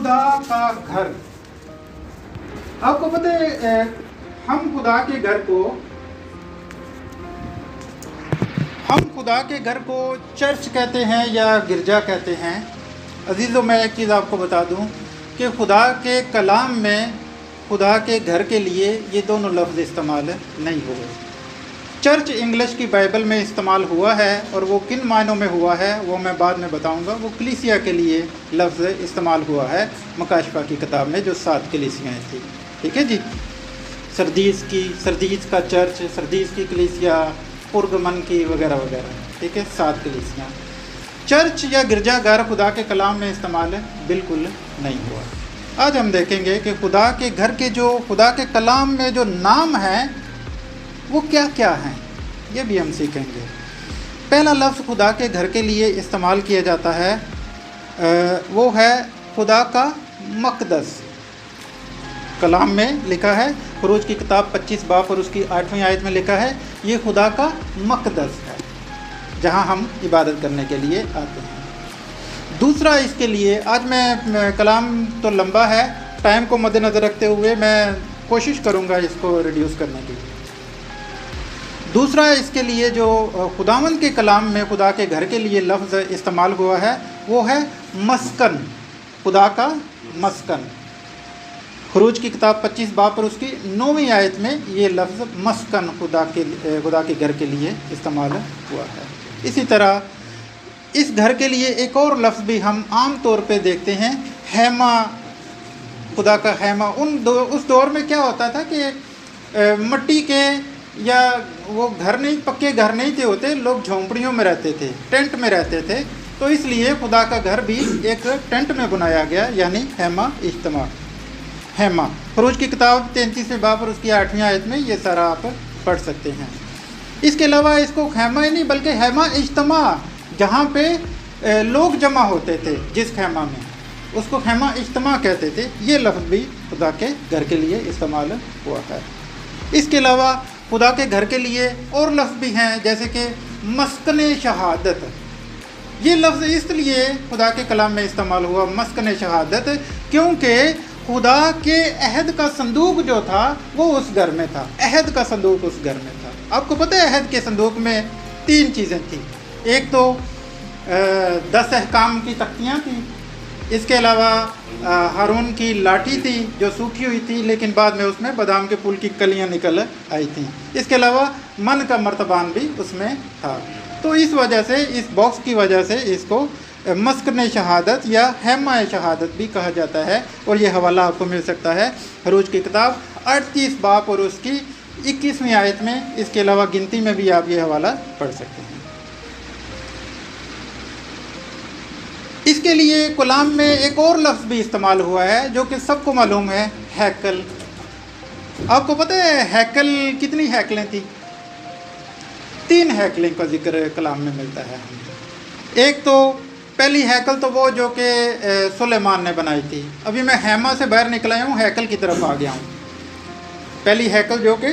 खुदा का घर। आपको पता है हम खुदा के घर को चर्च कहते हैं या गिरजा कहते हैं। अजीज़ों, मैं एक चीज़ आपको बता दूं कि खुदा के कलाम में खुदा के घर के लिए ये दोनों लफ्ज़ इस्तेमाल नहीं हुए। चर्च इंग्लिश की बाइबल में इस्तेमाल हुआ है और वो किन मायनों में हुआ है वो मैं बाद में बताऊंगा। वो कलीसिया के लिए लफ्ज़ इस्तेमाल हुआ है मकाशफा की किताब में, जो 7 कलीसियाएँ थी। ठीक है जी। सरदीस का चर्च, सरदीस की कलीसिया, पुरगमन की वगैरह वगैरह। ठीक है, 7 कलीसियाँ। चर्च या गिरजाघर खुदा के कलाम में इस्तेमाल बिल्कुल नहीं हुआ। आज हम देखेंगे कि खुदा के घर के जो खुदा के कलाम में जो नाम हैं वो क्या क्या हैं, ये भी हम सीखेंगे। पहला लफ्ज़ खुदा के घर के लिए इस्तेमाल किया जाता है वो है खुदा का मक़दस। कलाम में लिखा है, ख़ुरूज की किताब 25 बाब और उसकी 8वीं आयत में लिखा है ये खुदा का मक़दस है, जहाँ हम इबादत करने के लिए आते हैं। दूसरा, इसके लिए आज मैं कलाम तो लंबा है, टाइम को मद्देनज़र रखते हुए मैं कोशिश करूँगा इसको रिड्यूस करने की। दूसरा, इसके लिए जो खुदावंद के कलाम में खुदा के घर के लिए लफ्ज़ इस्तेमाल हुआ है वो है मस्कन, खुदा का मस्कन। ख़ुरूज की किताब 25 बाब पर उसकी 9वीं आयत में ये लफ्ज़ मस्कन खुदा के घर के लिए इस्तेमाल हुआ है। इसी तरह इस घर के लिए एक और लफ्ज़ भी हम आम तौर पे देखते हैं, हैमा, खुदा का हैमा। उस दौर में क्या होता था कि मिट्टी के या वो घर नहीं, पक्के घर नहीं थे होते, लोग झोंपड़ियों में रहते थे, टेंट में रहते थे। तो इसलिए खुदा का घर भी एक टेंट में बनाया गया, यानी हैमा इज्तिमा, हैमा। ख़ुरूज की किताब 33वें बाब और उसकी 8वीं आयत में ये सारा आप पढ़ सकते हैं। इसके अलावा इसको हैमा ही नहीं बल्कि हैमा इज्तिमा, जहाँ पे लोग जमा होते थे, जिस खैमा में, उसको हैमा इज्तिमा कहते थे। ये लफ्ज़ भी खुदा के घर के लिए इस्तेमाल हुआ है। इसके अलावा खुदा के घर के लिए और लफ्ज़ भी हैं, जैसे कि मस्कन शहादत। ये लफ्ज़ इसलिए खुदा के कलाम में इस्तेमाल हुआ मस्कन शहादत क्योंकि खुदा के अहद का संदूक जो था वो उस घर में था। अहद का संदूक उस घर में था। आपको पता है अहद के संदूक में 3 चीज़ें थी। एक तो 10 अहकाम की तख्तियाँ थी, इसके अलावा हारून की लाठी थी जो सूखी हुई थी लेकिन बाद में उसमें बादाम के फूल की कलियां निकल आई थीं। इसके अलावा मन का मर्तबान भी उसमें था। तो इस वजह से, इस बॉक्स की वजह से इसको मस्कन शहादत या हैमा शहादत भी कहा जाता है। और ये हवाला आपको मिल सकता है ख़ुरूज की किताब 38 बाब और उसकी 21वीं आयत में। इसके अलावा गिनती में भी आप ये हवाला पढ़ सकते हैं। इसके लिए कलाम में एक और लफ्ज़ भी इस्तेमाल हुआ है जो कि सबको मालूम है, हैकल। आपको पता है हैकल कितनी हैकलें थी? 3 हैकलें का जिक्र कलाम में मिलता है। एक तो पहली हैकल तो वो जो कि सुलेमान ने बनाई थी। अभी मैं हैमा से बाहर निकल आया हूँ, हैकल की तरफ आ गया हूँ। पहली हैकल जो कि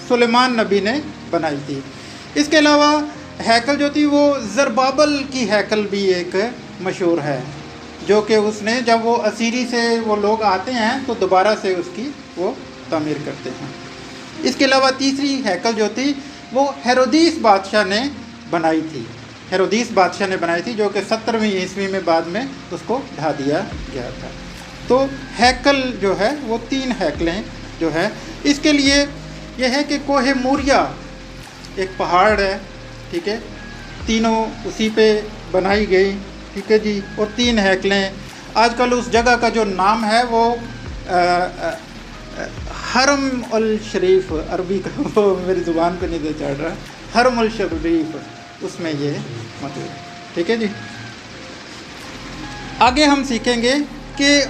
सुलेमान नबी ने बनाई थी। इसके अलावा हैकल जो थी वो ज़रबाबल की हैकल भी एक मशहूर है, जो कि उसने जब वो असीरी से वो लोग आते हैं तो दोबारा से उसकी वो तामीर करते हैं। इसके अलावा तीसरी हैकल जो थी वो हेरोदीस बादशाह ने बनाई थी। हेरोदीस बादशाह ने बनाई थी, जो कि 17वीं ईस्वी में बाद में उसको ढा दिया गया था। तो हैकल जो है वो 3 हैकलें जो है। इसके लिए यह है कि कोहे मूरिया एक पहाड़ है, ठीक है, तीनों उसी पे बनाई गई, ठीक है जी। और 3 हैकलें। आजकल उस जगह का जो नाम है वो हरम अल शरीफ, अरबी का वो मेरी ज़ुबान पे नहीं चढ़ रहा, हरम अल शरीफ, उसमें ये मतलब, ठीक है जी। आगे हम सीखेंगे कि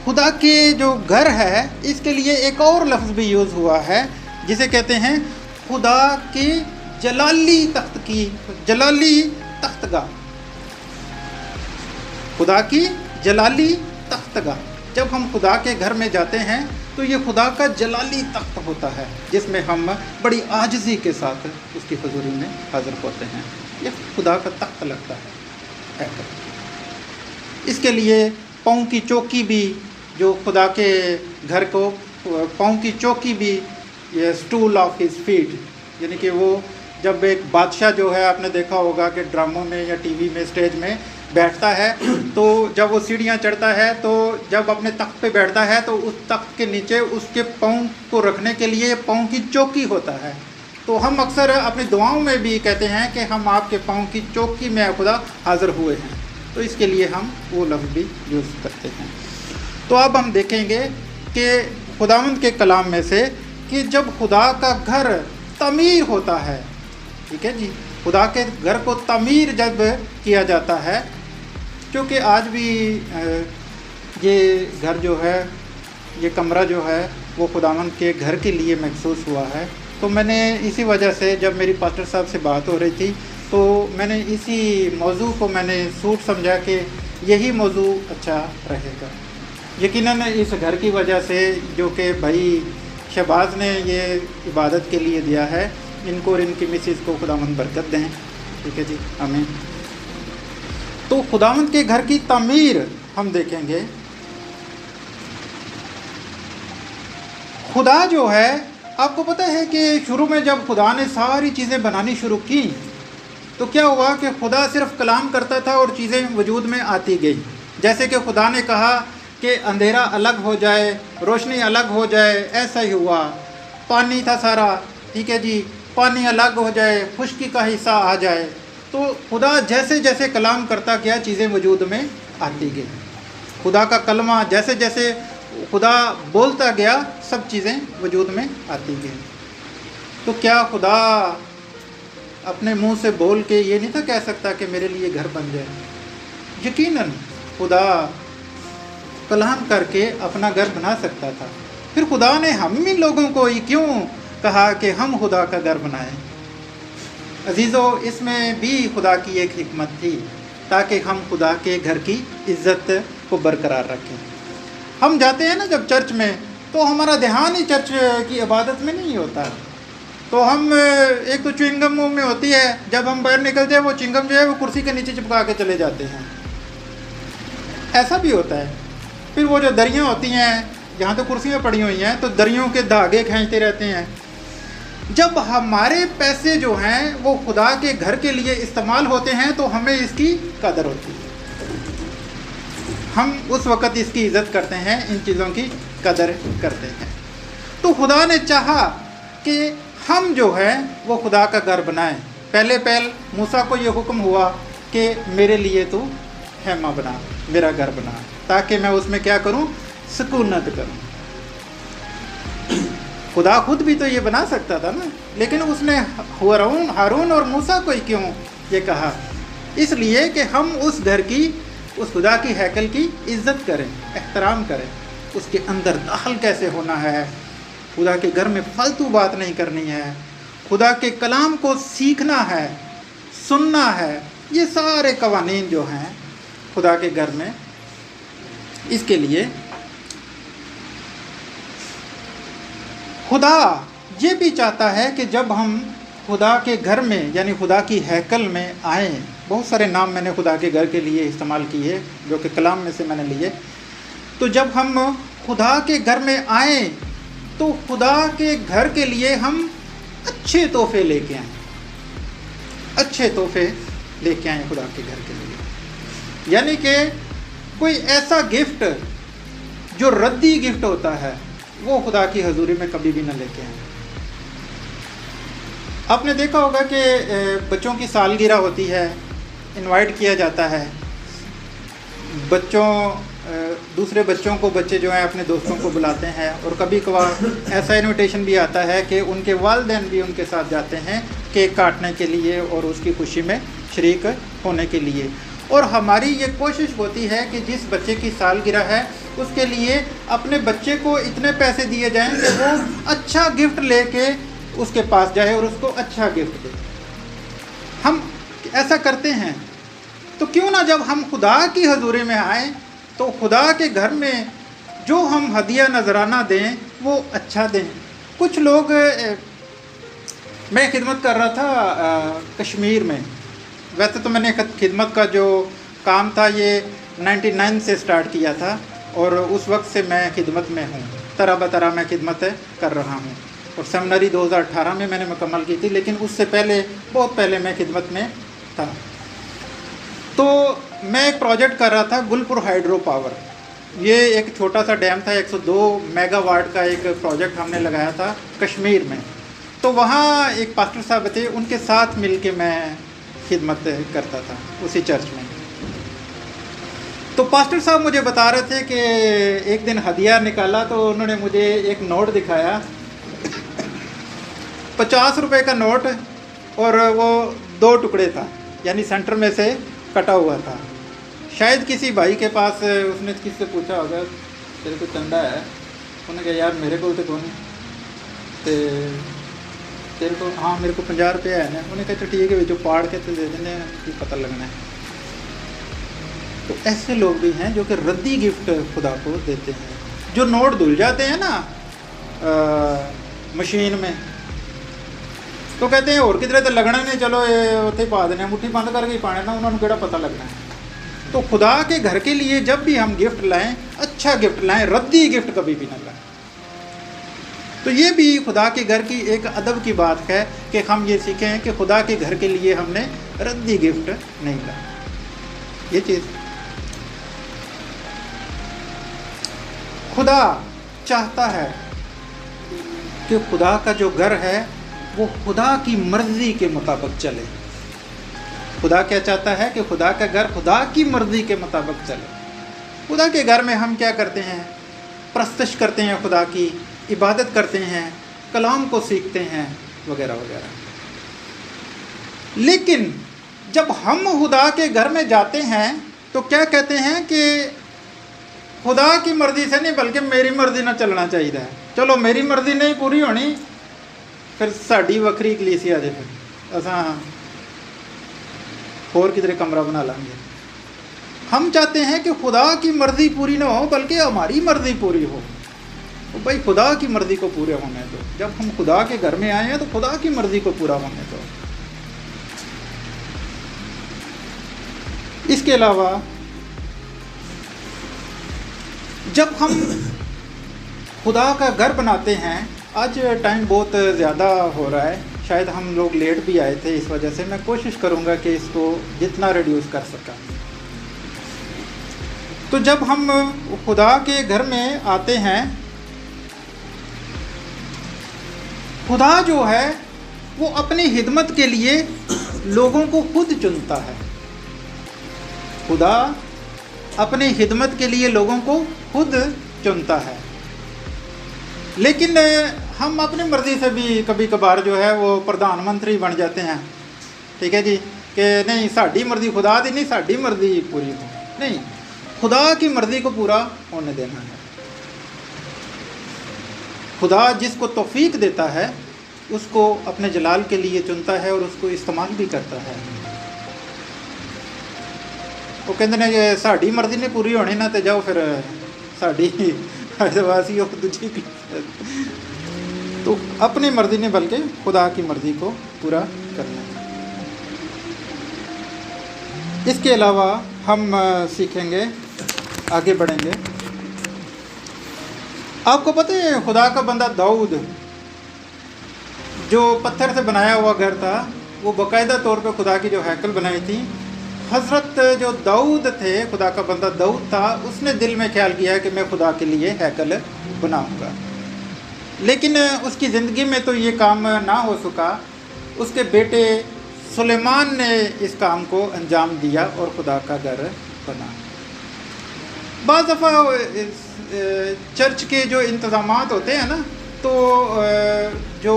खुदा के जो घर है इसके लिए एक और लफ्ज़ भी यूज़ हुआ है जिसे कहते हैं खुदा की जलाली तख्तगाह। खुदा की जलाली तख्तगाह। जब हम खुदा के घर में जाते हैं तो ये खुदा का जलाली तख्त होता है जिसमें हम बड़ी आजिज़ी के साथ उसकी हुजूरी में हाज़िर होते हैं। ये खुदा का तख्त लगता है। इसके लिए पाँव की चौकी भी, जो खुदा के घर को पाँव की चौकी भी, ये स्टूल ऑफ हिज फीट, यानी कि वो जब एक बादशाह जो है, आपने देखा होगा कि ड्रामों में या टीवी में स्टेज में बैठता है, तो जब वो सीढ़ियाँ चढ़ता है, तो जब अपने तख्त पे बैठता है तो उस तख्त के नीचे उसके पाँव को रखने के लिए पाँव की चौकी होता है। तो हम अक्सर अपनी दुआओं में भी कहते हैं कि हम आपके पाँव की चौकी में खुदा हाज़िर हुए हैं, तो इसके लिए हम वो लफ्ज़ भी यूज़ करते हैं। तो अब हम देखेंगे कि खुदावंद के कलाम में से कि जब खुदा का घर तमीर होता है, ठीक है जी, खुदा के घर को तमीर जब किया जाता है, क्योंकि आज भी ये घर जो है, ये कमरा जो है वो खुदावंद के घर के लिए महसूस हुआ है। तो मैंने इसी वजह से जब मेरी पास्टर साहब से बात हो रही थी, तो मैंने इसी मौजू को मैंने सूट समझा कि यही मौजू अच्छा रहेगा। यकीनन इस घर की वजह से जो कि भाई शहबाज ने ये इबादत के लिए दिया है, इनको और इनकी मिसेस को खुदावंद बरकत दें, ठीक है जी, आमीन। तो खुदावंद के घर की तमीर हम देखेंगे। खुदा जो है, आपको पता है कि शुरू में जब खुदा ने सारी चीज़ें बनानी शुरू की, तो क्या हुआ कि खुदा सिर्फ कलाम करता था और चीज़ें वजूद में आती गई। जैसे कि खुदा ने कहा कि अंधेरा अलग हो जाए, रोशनी अलग हो जाए, ऐसा ही हुआ। पानी था सारा, ठीक है जी, पानी अलग हो जाए, खुश्की का हिस्सा आ जाए। तो खुदा जैसे जैसे कलाम करता गया, चीज़ें वजूद में आती गई। खुदा का कलमा जैसे जैसे खुदा बोलता गया, सब चीज़ें वजूद में आती गई। तो क्या खुदा अपने मुंह से बोल के ये नहीं था कह सकता कि मेरे लिए घर बन जाए? यकीनन खुदा कलाम करके अपना घर बना सकता था। फिर खुदा ने हम ही लोगों को ही क्यों कहा कि हम खुदा का घर बनाएं? अजीज़ों, इसमें भी खुदा की एक हिकमत थी, ताकि हम खुदा के घर की इज़्ज़त को बरकरार रखें। हम जाते हैं ना जब चर्च में, तो हमारा ध्यान ही चर्च की इबादत में नहीं होता। तो हम एक तो च्युइंगम मुंह में होती है, जब हम बाहर निकलते हैं वो च्युइंगम जो है वो कुर्सी के नीचे चिपका के चले जाते हैं, ऐसा भी होता है। फिर वो जो दरियाँ होती हैं, जहाँ तो कुर्सियाँ पड़ी हुई हैं, तो दरियों के धागे खींचते रहते हैं। जब हमारे पैसे जो हैं वो खुदा के घर के लिए इस्तेमाल होते हैं, तो हमें इसकी कदर होती है। हम उस वक़्त इसकी इज़्ज़त करते हैं, इन चीज़ों की कदर करते हैं। तो खुदा ने चाहा कि हम जो है वो खुदा का घर बनाएं। पहले मूसा को ये हुक्म हुआ कि मेरे लिए तू खेमा बना, मेरा घर बना, ताकि मैं उसमें क्या करूं? सुकूनत करूं। खुदा खुद भी तो ये बना सकता था ना, लेकिन उसने हारून और मूसा को ही क्यों ये कहा? इसलिए कि हम उस घर की, उस खुदा की हैकल की इज़्ज़त करें, एहतराम करें। उसके अंदर दाखिल कैसे होना है, खुदा के घर में फालतू बात नहीं करनी है, खुदा के कलाम को सीखना है, सुनना है। ये सारे कवानीन जो हैं खुदा के घर में, इसके लिए खुदा ये भी चाहता है कि जब हम खुदा के घर में यानी खुदा की हैकल में आएँ, बहुत सारे नाम मैंने खुदा के घर के लिए इस्तेमाल किए जो कि कलाम में से मैंने लिए। तो जब हम खुदा के घर में आएँ, तो खुदा के घर के लिए हम अच्छे तोहफे लेके आएँ, अच्छे तोहफे लेके आएँ खुदा के घर के लिए। यानी कि कोई ऐसा गिफ्ट जो रद्दी गिफ्ट होता है, वो खुदा की हजूरी में कभी भी न लेके आएँ। आपने देखा होगा कि बच्चों की सालगिरह होती है, इनवाइट किया जाता है दूसरे बच्चों को, बच्चे जो हैं अपने दोस्तों को बुलाते हैं, और कभी कभार ऐसा इनविटेशन भी आता है कि उनके वालिदैन भी उनके साथ जाते हैं केक काटने के लिए और उसकी खुशी में शरीक होने के लिए। और हमारी ये कोशिश होती है कि जिस बच्चे की सालगिरह है उसके लिए अपने बच्चे को इतने पैसे दिए जाएं कि वो अच्छा गिफ्ट लेके उसके पास जाए और उसको अच्छा गिफ्ट दे। हम ऐसा करते हैं, तो क्यों ना जब हम खुदा की हजूरी में आएँ तो खुदा के घर में जो हम हदिया नजराना दें वो अच्छा दें। कुछ लोग, मैं खिदमत कर रहा था कश्मीर में, वैसे तो मैंने खिदमत का जो काम था ये 99 से स्टार्ट किया था और उस वक्त से मैं खिदमत में हूँ, तरह बतरह मैं खिदमत कर रहा हूँ। और सेमिनरी 2018 में मैंने मुकम्मल की थी, लेकिन उससे पहले, बहुत पहले मैं खिदमत में था। तो मैं एक प्रोजेक्ट कर रहा था गुलपुर हाइड्रो पावर। ये एक छोटा सा डैम था, 102 मेगावाट का एक प्रोजेक्ट हमने लगाया था कश्मीर में। तो वहाँ एक पास्टर साहब थे, उनके साथ मिल के मैं खिदमत करता था उसी चर्च में। तो पास्टर साहब मुझे बता रहे थे कि एक दिन हदिया निकाला तो उन्होंने मुझे एक नोट दिखाया, 50 रुपये का नोट, और वो 2 टुकड़े था, यानी सेंटर में से कटा हुआ था। शायद किसी भाई के पास, उसने किससे पूछा होगा तेरे को चंदा है, उन्होंने कहा यार मेरे को तो कौन तेरे को, हाँ मेरे को 50 रुपये है ना। उन्होंने कहा तो ठीक है, जो पाड़ के तो दे देने कि पता लगना है। तो ऐसे लोग भी हैं जो कि रद्दी गिफ्ट खुदा को देते हैं। जो नोट धुल जाते हैं ना मशीन में, तो कहते हैं और किधरे तो लगना नहीं, चलो ये उत्थे पा देने, मुट्ठी बंद करके ही पाने ना, उन्होंने केड़ा पता लगना है। तो खुदा के घर के लिए जब भी हम गिफ्ट लाएं, अच्छा गिफ्ट लाएं, रद्दी गिफ्ट कभी भी ना लाएं। तो ये भी खुदा के घर की एक अदब की बात है कि हम ये सीखें कि खुदा के घर के लिए हमने रद्दी गिफ्ट नहीं लाया। ये चीज़ खुदा चाहता है कि खुदा का जो घर है वो खुदा की मर्ज़ी के मुताबिक चले। खुदा क्या चाहता है कि खुदा का घर खुदा की मर्ज़ी के मुताबिक चले। खुदा के घर में हम क्या करते हैं? प्रस्तश करते हैं, खुदा की इबादत करते हैं, कलाम को सीखते हैं, वगैरह वगैरह। लेकिन जब हम खुदा के घर में जाते हैं तो क्या कहते हैं कि खुदा की मर्ज़ी से नहीं बल्कि मेरी मर्ज़ी ना चलना चाहिए। चलो मेरी मर्ज़ी नहीं पूरी होनी, फिर साड़ी वक्री कलीसिया जे, फिर असा होर किधरे कमरा बना लेंगे। हम चाहते हैं कि खुदा की मर्ज़ी पूरी ना हो बल्कि हमारी मर्ज़ी पूरी हो। तो भाई खुदा की मर्ज़ी को पूरे होने दो। जब हम खुदा के घर में आए हैं तो खुदा की मर्ज़ी को पूरा होने दो। इसके अलावा जब हम खुदा का घर बनाते हैं, आज टाइम बहुत ज़्यादा हो रहा है, शायद हम लोग लेट भी आए थे, इस वजह से मैं कोशिश करूँगा कि इसको जितना रिड्यूस कर सका। तो जब हम खुदा के घर में आते हैं, खुदा जो है वो अपनी खिदमत के लिए लोगों को खुद चुनता है। खुदा अपनी खिदमत के लिए लोगों को खुद चुनता है। लेकिन हम अपनी मर्ज़ी से भी कभी कभार जो है वो प्रधानमंत्री बन जाते हैं, ठीक है जी, कि नहीं साड़ी मर्ज़ी खुदा दी नहीं, साड़ी मर्ज़ी पूरी हो। नहीं, खुदा की मर्ज़ी को पूरा होने देना है। खुदा जिसको तौफीक देता है उसको अपने जलाल के लिए चुनता है और उसको इस्तेमाल भी करता है। वो कहते हैं कि साड़ी मर्ज़ी नहीं पूरी होनी ना, तो जाओ फिर साड़ी आदिवासी और दूसरी। तो अपनी मर्ज़ी नहीं बल्कि खुदा की मर्ज़ी को पूरा करना है। इसके अलावा हम सीखेंगे, आगे बढ़ेंगे। आपको पता है खुदा का बंदा दाऊद, जो पत्थर से बनाया हुआ घर था, वो बाकायदा तौर पे खुदा की जो हैकल बनाई थी। हज़रत जो दाऊद थे, खुदा का बंदा दाऊद था, उसने दिल में ख्याल किया कि मैं खुदा के लिए हैकल बनाऊंगा। लेकिन उसकी ज़िंदगी में तो ये काम ना हो सका। उसके बेटे सुलेमान ने इस काम को अंजाम दिया और खुदा का घर बना। बाज़ दफ़ा चर्च के जो इंतज़ामात होते हैं ना, तो जो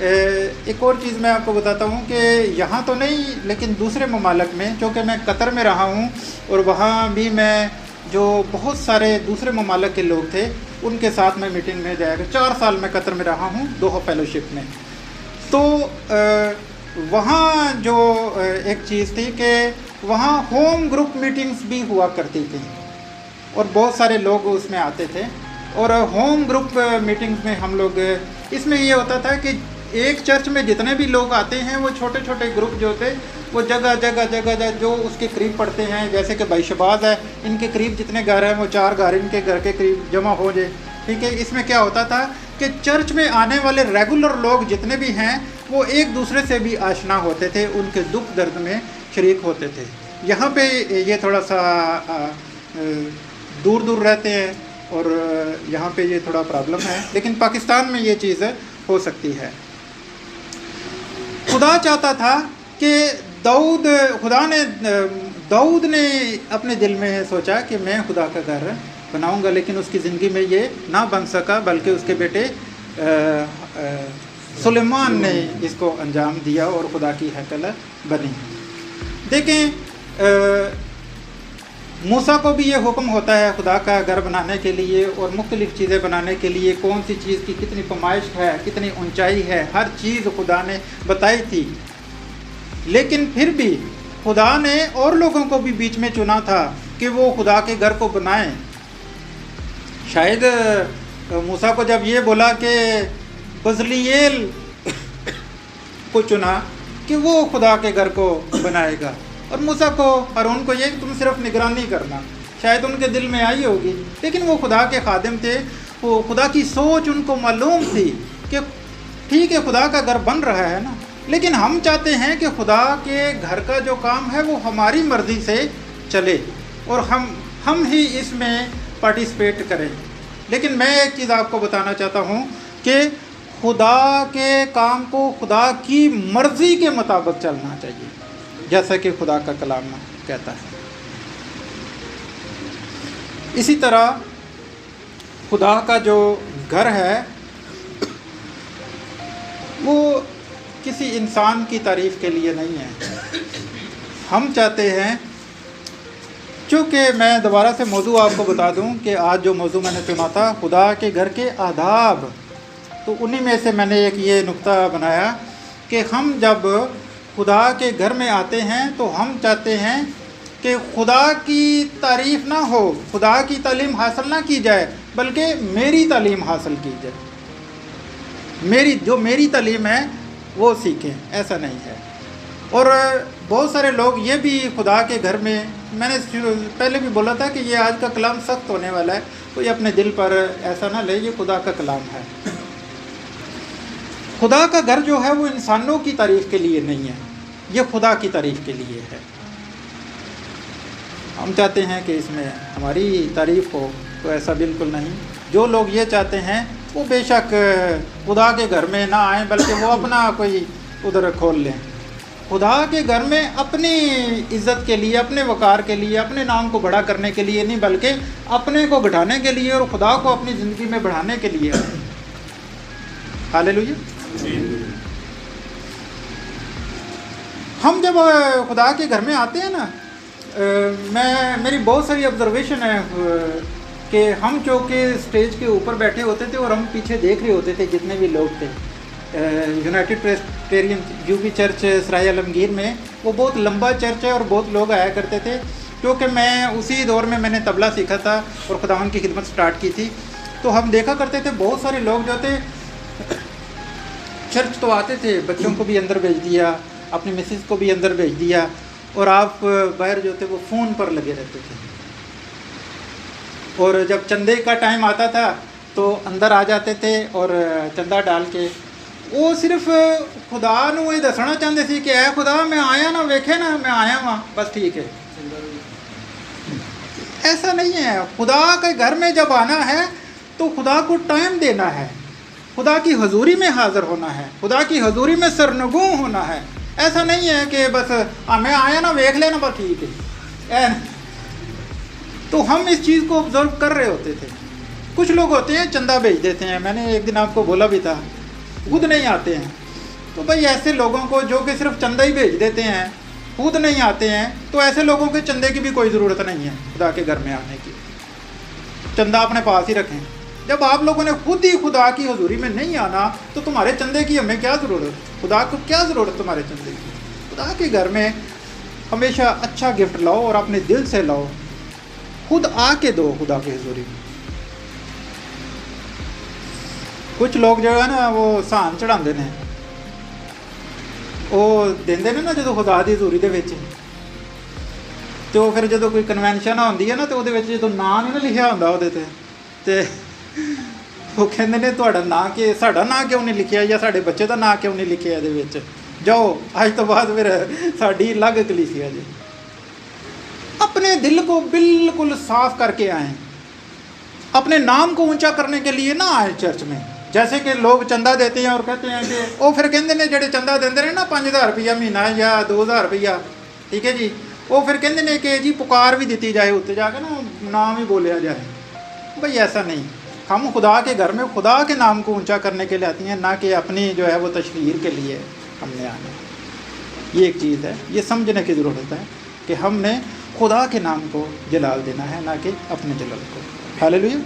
एक और चीज़ मैं आपको बताता हूँ कि यहाँ तो नहीं लेकिन दूसरे ममालिक में, क्योंकि मैं कतर में रहा हूँ और वहाँ भी मैं जो बहुत सारे दूसरे ममालिक के लोग थे उनके साथ मैं मीटिंग में जाएगा। 4 साल मैं कतर में रहा हूँ, दोहा फेलोशिप में। तो वहाँ जो एक चीज़ थी कि वहाँ होम ग्रुप मीटिंग्स भी हुआ करती थी और बहुत सारे लोग उसमें आते थे। और होम ग्रुप मीटिंग्स में हम लोग, इसमें ये होता था कि एक चर्च में जितने भी लोग आते हैं वो छोटे छोटे ग्रुप जो थे वो जगह जगह जो उसके करीब पड़ते हैं, जैसे कि भाई शबाज है, इनके करीब जितने घर हैं वो 4 घर इनके घर के करीब जमा हो जाए। ठीक है, इसमें क्या होता था कि चर्च में आने वाले रेगुलर लोग जितने भी हैं वो एक दूसरे से भी आशना होते थे, उनके दुख दर्द में शरीक होते थे। यहाँ पे ये थोड़ा सा दूर दूर रहते हैं और यहाँ पे ये थोड़ा प्रॉब्लम है, लेकिन पाकिस्तान में ये चीज़ हो सकती है। खुदा चाहता था कि दाऊद ने अपने दिल में सोचा कि मैं खुदा का घर बनाऊंगा, लेकिन उसकी ज़िंदगी में ये ना बन सका, बल्कि उसके बेटे सुलेमान ने इसको अंजाम दिया और खुदा की हैकल बनी। देखें, मूसा को भी ये हुक्म होता है खुदा का घर बनाने के लिए और मुख्तलिफ़ चीज़ें बनाने के लिए, कौन सी चीज़ की कितनी पैमाइश है, कितनी ऊंचाई है, हर चीज़ खुदा ने बताई थी। लेकिन फिर भी खुदा ने और लोगों को भी बीच में चुना था कि वो खुदा के घर को बनाएं। शायद मूसा को जब ये बोला कि बजलीएल को चुना कि वो खुदा के घर को बनाएगा, और मूसा को हारून को ये कि तुम सिर्फ निगरानी करना, शायद उनके दिल में आई होगी, लेकिन वो खुदा के खादिम थे, वो खुदा की सोच उनको मालूम थी कि ठीक है खुदा का घर बन रहा है ना, लेकिन हम चाहते हैं कि खुदा के घर का जो काम है वो हमारी मर्ज़ी से चले और हम ही इसमें पार्टिसिपेट करें। लेकिन मैं एक चीज़ आपको बताना चाहता हूँ कि खुदा के काम को खुदा की मर्ज़ी के मुताबिक चलना चाहिए, जैसा कि खुदा का कलाम कहता है। इसी तरह खुदा का जो घर है वो किसी इंसान की तारीफ़ के लिए नहीं है। हम चाहते हैं, चूँकि मैं दोबारा से मौजू आपको बता दूं कि आज जो मौजू मैंने चुना था खुदा के घर के आदाब, तो उन्हीं में से मैंने एक ये नुक्ता बनाया कि हम जब खुदा के घर में आते हैं तो हम चाहते हैं कि खुदा की तारीफ़ ना हो, खुदा की तालीम हासिल ना की जाए, बल्कि मेरी तालीम हासिल की जाए, मेरी तालीम है वो सीखें, ऐसा नहीं है। और बहुत सारे लोग ये भी खुदा के घर में, मैंने पहले भी बोला था कि ये आज का कलाम सख्त होने वाला है, तो ये अपने दिल पर ऐसा ना ले, ये खुदा का कलाम है। खुदा का घर जो है वो इंसानों की तारीफ़ के लिए नहीं है, ये खुदा की तारीफ़ के लिए है। हम चाहते हैं कि इसमें हमारी तारीफ़ हो, तो ऐसा बिल्कुल नहीं। जो लोग ये चाहते हैं वो बेशक खुदा के घर में ना आएँ, बल्कि वो अपना कोई उधर खोल लें। खुदा के घर में अपनी इज़्ज़त के लिए, अपने वक़ार के लिए, अपने नाम को बड़ा करने के लिए नहीं, बल्कि अपने को घटाने के लिए और खुदा को अपनी ज़िंदगी में बढ़ाने के लिए। हालेलुया। हम जब खुदा के घर में आते हैं ना, मेरी बहुत सारी ऑब्जर्वेशन है कि हम चूँकि स्टेज के ऊपर बैठे होते थे और हम पीछे देख रहे होते थे जितने भी लोग थे। यूनाइटेड प्रेस्बिटेरियन यूपी चर्च सराय आलमगीर में, वो बहुत लंबा चर्च है और बहुत लोग आया करते थे, क्योंकि मैं उसी दौर में मैंने तबला सीखा था और खुदावन की खिदमत स्टार्ट की थी। तो हम देखा करते थे बहुत सारे लोग जो थे चर्च तो आते थे, बच्चों को भी अंदर भेज दिया, अपनी मिसेस को भी अंदर भेज दिया, और आप बाहर जो थे वो फ़ोन पर लगे रहते थे। और जब चंदे का टाइम आता था तो अंदर आ जाते थे और चंदा डाल के वो सिर्फ खुदा नूं ये दसना चाहते थे कि ऐ खुदा मैं आया ना, वेखे ना मैं आया वहाँ, बस ठीक है। ऐसा नहीं है। खुदा के घर में जब आना है तो खुदा को टाइम देना है, खुदा की हजूरी में हाज़िर होना है, खुदा की हजूरी में सरनगू होना है। ऐसा नहीं है कि बस मैं आया ना वेख लेना बस ठीक है। तो हम इस चीज़ को ऑब्जर्व कर रहे होते थे। कुछ लोग होते हैं चंदा भेज देते हैं, मैंने एक दिन आपको बोला भी था, खुद नहीं आते हैं। तो भाई ऐसे लोगों को जो कि सिर्फ चंदा ही भेज देते हैं, खुद नहीं आते हैं, तो ऐसे लोगों के चंदे की भी कोई ज़रूरत नहीं है खुदा के घर में आने की। चंदा अपने पास ही रखें। जब आप लोगों ने खुद ही खुदा की हजूरी में नहीं आना तो तुम्हारे चंदे की हमें क्या ज़रूरत, खुदा को क्या ज़रूरत तुम्हारे चंदे की। खुदा के घर में हमेशा अच्छा गिफ्ट लाओ और अपने दिल से लाओ, खुद आके दो खुदा की हजूरी में। कुछ लोग जो है ना वो सहन चढ़ाते हैं ਉਹ ਦਿੰਦੇ ਨੇ ਨਾ ਜਦੋਂ ਖੁਦਾ ਦੀ ਹਜ਼ੂਰੀ ਦੇ ਵਿੱਚ, ਤੇ ਉਹ ਫਿਰ ਜਦੋਂ ਕੋਈ ਕਨਵੈਨਸ਼ਨ ਹੁੰਦੀ ਹੈ ਨਾ, ਤੇ ਉਹਦੇ ਵਿੱਚ ਜਦੋਂ ਨਾਂ ਨਹੀਂ ਨਾ ਲਿਖਿਆ ਹੁੰਦਾ ਉਹਦੇ ਤੇ ਉਹ ਕਹਿੰਦੇ ਨੇ ਤੁਹਾਡਾ ਨਾਂ ਕਿ ਸਾਡਾ ਨਾਂ ਕਿਉਂ ਨਹੀਂ ਲਿਖਿਆ, ਜਾਂ ਸਾਡੇ ਬੱਚੇ ਦਾ ਨਾਂ ਕਿਉਂ ਨਹੀਂ ਲਿਖਿਆ ਇਹਦੇ ਵਿੱਚ, ਜਾਓ ਅੱਜ ਤੋਂ ਬਾਅਦ ਫਿਰ ਸਾਡੀ ਅਲੱਗ कलीसिया जी। अपने दिल को बिल्कुल साफ करके आए, अपने नाम को ऊंचा करने के लिए ना आए चर्च में। जैसे कि लोग चंदा देते हैं और कहते हैं कि वो फिर कहते हैं जेडे चंदा देंगे ने ना 5000 रुपया महीना या 2000 रुपया, ठीक है जी, वो फिर कहते हैं कि जी पुकार भी दी जाए उत्ते जाके ना नाम ही बोलिया जाए। भाई ऐसा नहीं, हम खुदा के घर में खुदा के नाम को ऊंचा करने के लिए आती हैं, ना कि अपनी जो है वो तशहीर के लिए हमने आना। ये एक चीज़ है, ये समझने की ज़रूरत है कि हमने खुदा के नाम को जलाल देना है, ना कि अपने जलाल को। हालेलुया।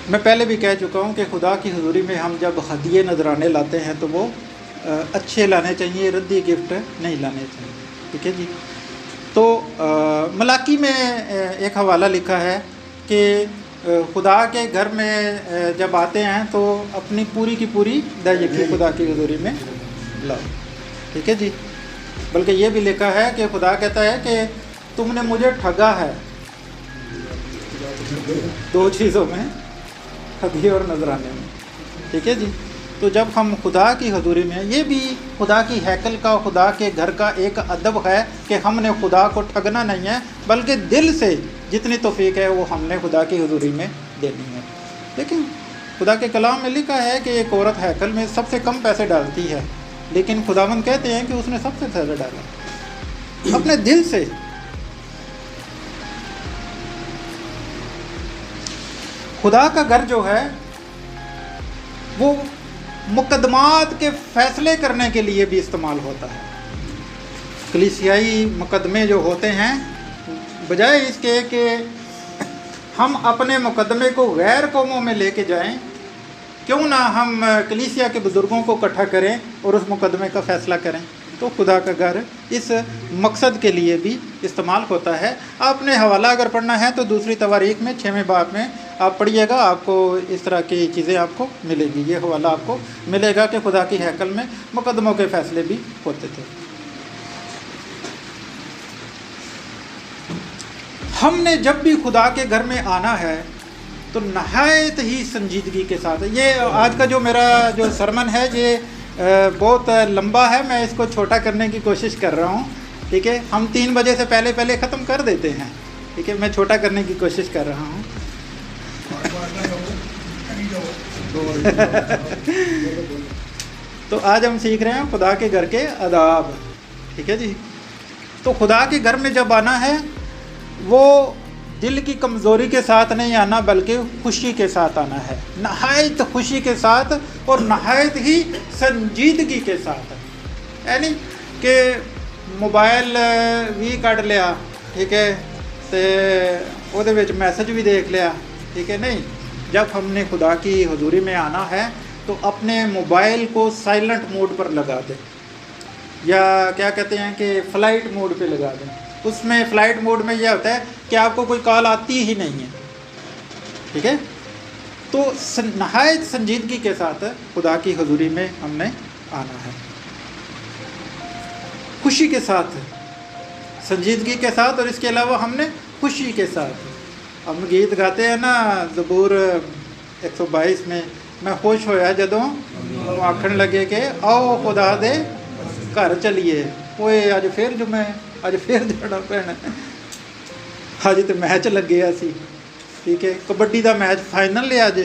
मैं पहले भी कह चुका हूँ कि खुदा की हुजूरी में हम जब हदिये नजराने लाते हैं तो वो अच्छे लाने चाहिए, रद्दी गिफ्ट नहीं लाने चाहिए, ठीक है जी। तो मलाकी में एक हवाला लिखा है कि खुदा के घर में जब आते हैं तो अपनी पूरी की पूरी दायिकी खुदा की हुजूरी में लाओ, ठीक है जी। बल्कि ये भी लिखा है कि खुदा कहता है कि तुमने मुझे ठगा है 2 चीज़ों में, हदिये और नजराने में, ठीक है जी। तो जब हम खुदा की हजूरी में, ये भी खुदा की हैकल का, खुदा के घर का एक अदब है कि हमने खुदा को ठगना नहीं है, बल्कि दिल से जितनी तौफीक है वो हमने खुदा की हजूरी में देनी है। लेकिन खुदा के कलाम में लिखा है कि एक औरत हैकल में सबसे कम पैसे डालती है, लेकिन खुदावंद कहते हैं कि उसने सबसे ज़्यादा डाला अपने दिल से। खुदा का घर जो है वो मुकदमात के फ़ैसले करने के लिए भी इस्तेमाल होता है। कलीसियाई मुकदमे जो होते हैं, बजाय इसके कि हम अपने मुकदमे को गैर कौमों में लेके जाएं, क्यों ना हम कलीसिया के बुज़ुर्गों को इकट्ठा करें और उस मुकदमे का फ़ैसला करें। तो खुदा का घर इस मकसद के लिए भी इस्तेमाल होता है। आपने हवाला अगर पढ़ना है तो दूसरी तवारीख में 6वें बाब में आप पढ़िएगा, आपको इस तरह की चीज़ें आपको मिलेगी। ये हवाला आपको मिलेगा कि खुदा की हैकल में मुकदमों के फ़ैसले भी होते थे। हमने जब भी खुदा के घर में आना है तो नहायत ही संजीदगी के साथ, ये आज का जो मेरा जो सरमन है ये बहुत लंबा है, मैं इसको छोटा करने की कोशिश कर रहा हूँ, ठीक है। हम 3 बजे से पहले ख़त्म कर देते हैं, ठीक है। मैं छोटा करने की कोशिश कर रहा हूँ। तो आज हम सीख रहे हैं खुदा के घर के आदाब, ठीक है जी। तो खुदा के घर में जब आना है वो दिल की कमज़ोरी के साथ नहीं आना, बल्कि खुशी के साथ आना है, नहायत खुशी के साथ और नहायत ही संजीदगी के साथ। यानी कि मोबाइल भी कढ़ लिया, ठीक है, तो ਉਹਦੇ ਵਿੱਚ मैसेज भी देख लिया, ठीक है। नहीं, जब हमने खुदा की हुजूरी में आना है तो अपने मोबाइल को साइलेंट मोड पर लगा दें, या क्या कहते हैं कि फ़्लाइट मोड पे लगा दें। उसमें फ़्लाइट मोड में यह होता है कि आपको कोई कॉल आती ही नहीं है, ठीक है। तो नहायत संजीदगी के साथ खुदा की हुजूरी में हमने आना है, खुशी के साथ, संजीदगी के साथ, और इसके अलावा हमने खुशी के साथ। हम गीत गाते हैं ना ज़बूर 122 में, मैं खुश होया जदों आखन लगे कि आओ खुदा दे घर चलिए, ओए अज फिर जुमे, अज फिर जाना पैना, अज तो मैच लगे सी, ठीक है। कबड्डी का मैच फाइनल है अज,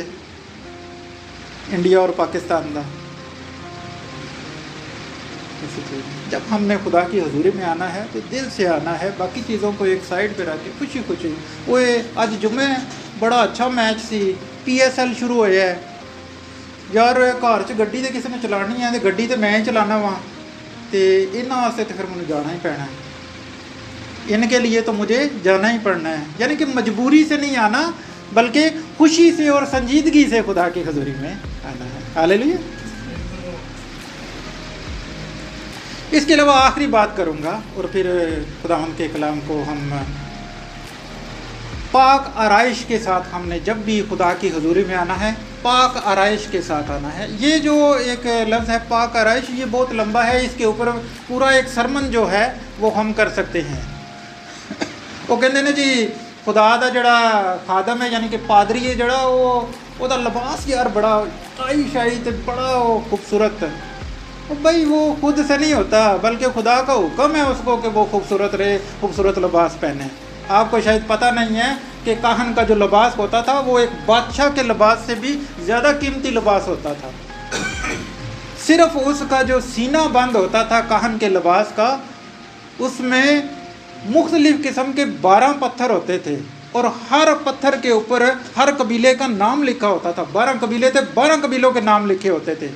इंडिया और पाकिस्तान का। जब हमने खुदा की हजूरी में आना है तो दिल से आना है, बाकी चीज़ों को एक साइड पे रख के खुशी खुशी, ओए अज जुमे बड़ा अच्छा मैच सी, PSL शुरू होया है यार, घर च गड्डी तो किसी ने चलानी है, तो गड्डी तो मैं ही चलाना वा, तो इन्होंने वास्ते तो फिर मुझे जाना ही पैना है, इनके लिए तो मुझे जाना ही पड़ना है। यानी कि मजबूरी से नहीं आना, बल्कि खुशी से और संजीदगी से खुदा की हजूरी में आना है। हालेलुया। इसके अलावा आखिरी बात करूँगा और फिर खुदावंद के कलाम को हम पाक आराइश के साथ, हमने जब भी खुदा की हजूरी में आना है पाक आराइश के साथ आना है। ये जो एक लफ्ज़ है पाक आराइश, ये बहुत लंबा है, इसके ऊपर पूरा एक सरमन जो है वो हम कर सकते हैं। वो कहते ने जी खुदा दा जड़ा खादम है यानी कि पादरी है जड़ा वो लिबास यार बड़ा टाई शाई तो बड़ा वो खूबसूरत, भाई वो खुद से नहीं होता बल्कि खुदा का हुक्म है उसको कि वो खूबसूरत रहे, खूबसूरत लिबास पहने। आपको शायद पता नहीं है कि काहन का जो लिबास होता था वो एक बादशाह के लिबास से भी ज़्यादा कीमती लिबास होता था। सिर्फ उसका जो सीना बंद होता था काहन के लिबास का, उसमें मुख्तलिफ़ किस्म के 12 पत्थर होते थे और हर पत्थर के ऊपर हर कबीले का नाम लिखा होता था। 12 कबीले थे, 12 कबीलों के नाम लिखे होते थे।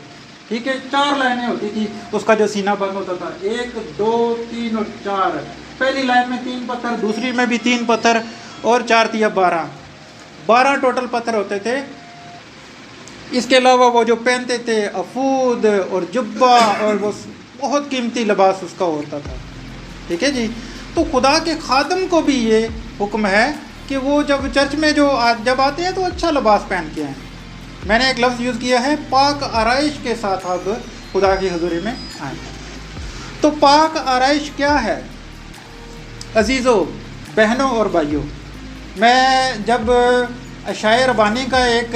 ठीक है, 4 लाइनें होती थी, उसका जो सीना बंद होता था 1 2 3 और 4। पहली लाइन में 3 पत्थर, दूसरी में भी 3 पत्थर और 4 तिया 12 टोटल पत्थर होते थे। इसके अलावा वो जो पहनते थे अफूद और जुब्बा और वो बहुत कीमती लिबास उसका होता था। ठीक है जी। तो खुदा के खादम को भी ये हुक्म है कि वो जब चर्च में जब आते हैं तो अच्छा लिबास पहन के आएँ। मैंने एक लफ्ज़ यूज़ किया है पाक आराइश के साथ अब खुदा की हजूरी में आए। तो पाक आराइश क्या है अजीज़ों, बहनों और भाइयों? मैं जब अशाए रबानी का एक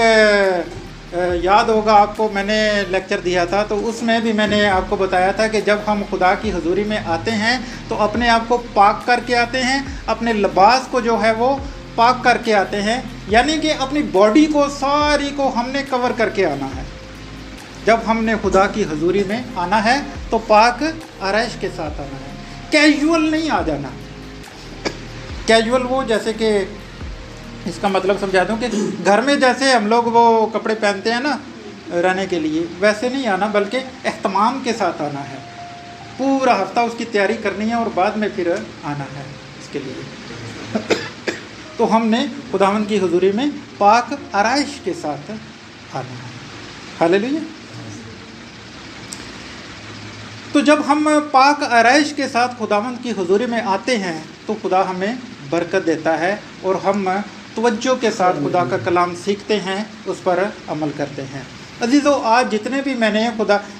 याद होगा आपको, मैंने लेक्चर दिया था तो उसमें भी मैंने आपको बताया था कि जब हम खुदा की हजूरी में आते हैं तो अपने आप को पाक करके आते हैं, अपने लिबास को जो है वो पाक करके आते हैं, यानी कि अपनी बॉडी को सारी को हमने कवर करके आना है। जब हमने खुदा की हजूरी में आना है तो पाक आराइश के साथ आना है, कैजुअल नहीं आ जाना। कैजुअल वो जैसे कि इसका मतलब समझा दूं कि घर में जैसे हम लोग वो कपड़े पहनते हैं ना रहने के लिए, वैसे नहीं आना बल्कि एहतमाम के साथ आना है। पूरा हफ्ता उसकी तैयारी करनी है और बाद में फिर आना है इसके लिए। तो हमने खुदावंद की हुजूरी में पाक आराइश के साथ आना है। हालेलुया। तो जब हम पाक आराइश के साथ खुदावंद की हुजूरी में आते हैं तो खुदा हमें बरकत देता है और हम तवज्जो के साथ खुदा का कलाम सीखते हैं, उस पर अमल करते हैं। अजीज़ों, आज जितने भी मैंने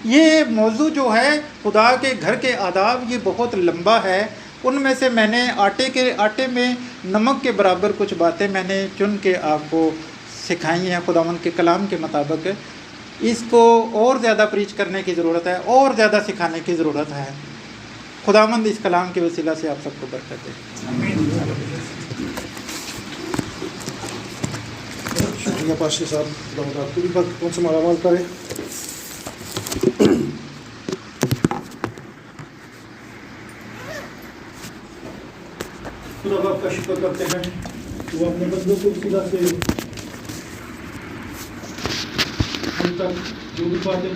ये मौजू जो है खुदा के घर के आदाब, ये बहुत लंबा है। उनमें से मैंने आटे में नमक के बराबर कुछ बातें मैंने चुन के आपको सिखाई हैं खुदावंद के कलाम के मुताबिक। इसको और ज़्यादा प्रीच करने की ज़रूरत है, और ज़्यादा सिखाने की ज़रूरत है। खुदावंद इस कलाम के वसीला से आप सबको बरकत दे। शुक्रिया पास्टर साहब, खुदा आपको भी कौन सा मालामाल करे। खुदा आपका शुक्र करते हैं, वो अपने बंदों को खुदा से हम तक जो भी बातें